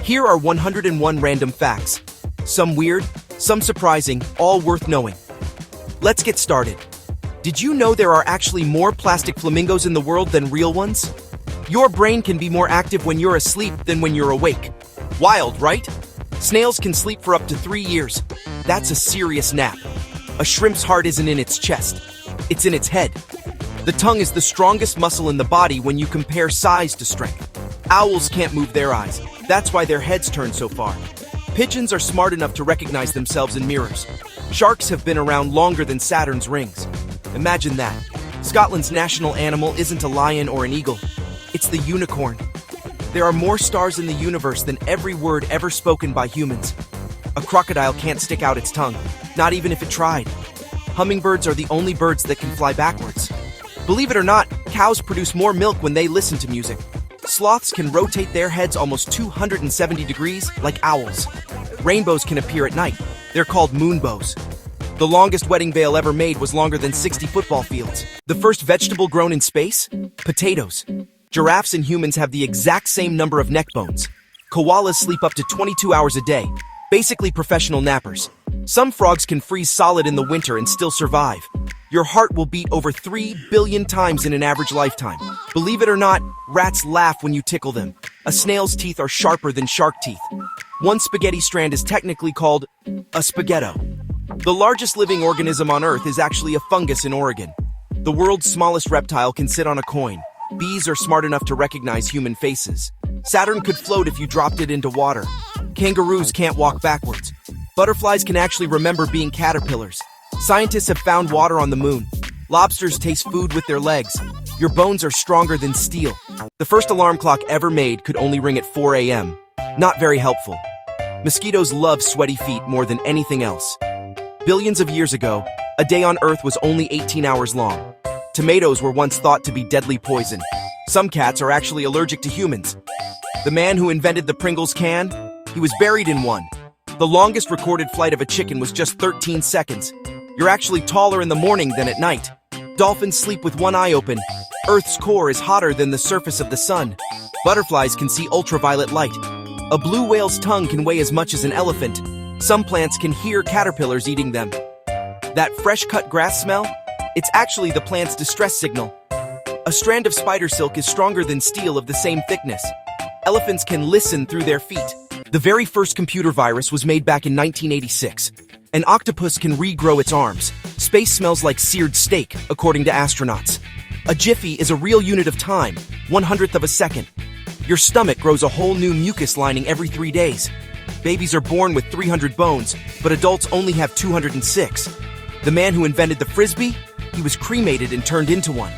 Here are 101 random facts. Some weird, some surprising, all worth knowing. Let's get started. Did you know there are actually more plastic flamingos in the world than real ones? Your brain can be more active when you're asleep than when you're awake. Wild, right? Snails can sleep for up to 3 years. That's a serious nap. A shrimp's heart isn't in its chest. It's in its head. The tongue is the strongest muscle in the body when you compare size to strength. Owls can't move their eyes. That's why their heads turn so far. Pigeons are smart enough to recognize themselves in mirrors. Sharks have been around longer than Saturn's rings. Imagine that. Scotland's national animal isn't a lion or an eagle. It's the unicorn. There are more stars in the universe than every word ever spoken by humans. A crocodile can't stick out its tongue, not even if it tried. Hummingbirds are the only birds that can fly backwards. Believe it or not, cows produce more milk when they listen to music. Sloths can rotate their heads almost 270 degrees, like owls. Rainbows can appear at night. They're called moonbows. The longest wedding veil ever made was longer than 60 football fields. The first vegetable grown in space? Potatoes. Giraffes and humans have the exact same number of neck bones. Koalas sleep up to 22 hours a day, basically professional nappers. Some frogs can freeze solid in the winter and still survive. Your heart will beat over 3 billion times in an average lifetime. Believe it or not, rats laugh when you tickle them. A snail's teeth are sharper than shark teeth. One spaghetti strand is technically called a spaghetto. The largest living organism on Earth is actually a fungus in Oregon. The world's smallest reptile can sit on a coin. Bees are smart enough to recognize human faces. Saturn could float if you dropped it into water. Kangaroos can't walk backwards. Butterflies can actually remember being caterpillars. Scientists have found water on the moon. Lobsters taste food with their legs. Your bones are stronger than steel. The first alarm clock ever made could only ring at 4 a.m. Not very helpful. Mosquitoes love sweaty feet more than anything else. Billions of years ago, a day on Earth was only 18 hours long. Tomatoes were once thought to be deadly poison. Some cats are actually allergic to humans. The man who invented the Pringles can, he was buried in one. The longest recorded flight of a chicken was just 13 seconds. You're actually taller in the morning than at night. Dolphins sleep with one eye open. Earth's core is hotter than the surface of the sun. Butterflies can see ultraviolet light. A blue whale's tongue can weigh as much as an elephant. Some plants can hear caterpillars eating them. That fresh-cut grass smell? It's actually the plant's distress signal. A strand of spider silk is stronger than steel of the same thickness. Elephants can listen through their feet. The very first computer virus was made back in 1986. An octopus can regrow its arms. Space smells like seared steak, according to astronauts. A jiffy is a real unit of time, 1/100th of a second. Your stomach grows a whole new mucus lining every 3 days. Babies are born with 300 bones, but adults only have 206. The man who invented the frisbee? He was cremated and turned into one.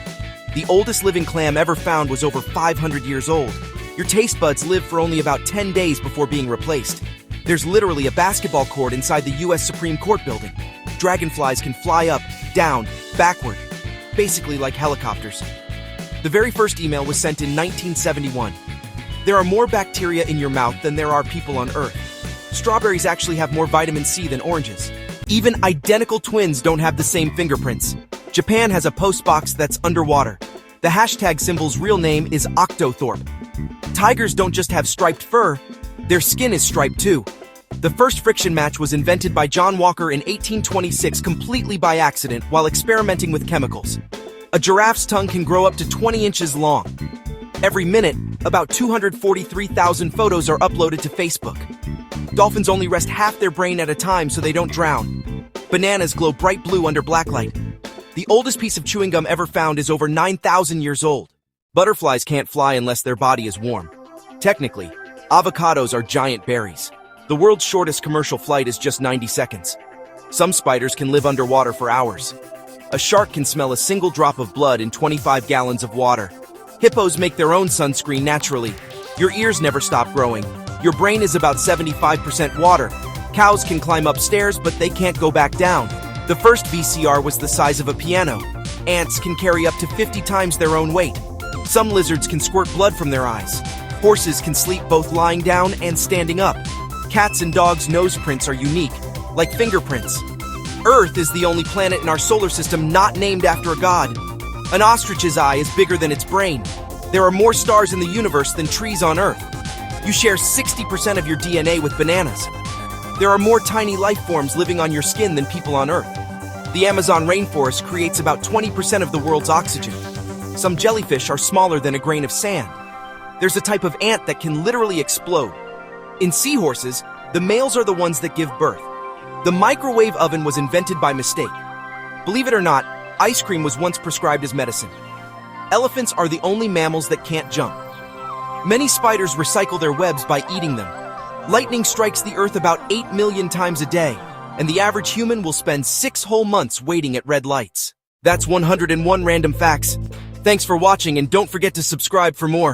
The oldest living clam ever found was over 500 years old. Your taste buds live for only about 10 days before being replaced. There's literally a basketball court inside the U.S. Supreme Court building. Dragonflies can fly up, down, backward, basically like helicopters. The very first email was sent in 1971. There are more bacteria in your mouth than there are people on Earth. Strawberries actually have more vitamin C than oranges. Even identical twins don't have the same fingerprints. Japan has a post box that's underwater. The hashtag symbol's real name is Octothorpe. Tigers don't just have striped fur, their skin is striped too. The first friction match was invented by John Walker in 1826 completely by accident while experimenting with chemicals. A giraffe's tongue can grow up to 20 inches long. Every minute, about 243,000 photos are uploaded to Facebook. Dolphins only rest half their brain at a time so they don't drown. Bananas glow bright blue under blacklight. The oldest piece of chewing gum ever found is over 9,000 years old. Butterflies can't fly unless their body is warm. Technically, avocados are giant berries. The world's shortest commercial flight is just 90 seconds. Some spiders can live underwater for hours. A shark can smell a single drop of blood in 25 gallons of water. Hippos make their own sunscreen naturally. Your ears never stop growing. Your brain is about 75% water. Cows can climb upstairs, but they can't go back down. The first VCR was the size of a piano. Ants can carry up to 50 times their own weight. Some lizards can squirt blood from their eyes. Horses can sleep both lying down and standing up. Cats' and dogs' nose prints are unique, like fingerprints. Earth is the only planet in our solar system not named after a god. An ostrich's eye is bigger than its brain. There are more stars in the universe than trees on Earth. You share 60% of your DNA with bananas. There are more tiny life forms living on your skin than people on Earth. The Amazon rainforest creates about 20% of the world's oxygen. Some jellyfish are smaller than a grain of sand. There's a type of ant that can literally explode. In seahorses, the males are the ones that give birth. The microwave oven was invented by mistake. Believe it or not, ice cream was once prescribed as medicine. Elephants are the only mammals that can't jump. Many spiders recycle their webs by eating them. Lightning strikes the Earth about 8 million times a day, and the average human will spend 6 whole months waiting at red lights. That's 101 random facts. Thanks for watching, and don't forget to subscribe for more.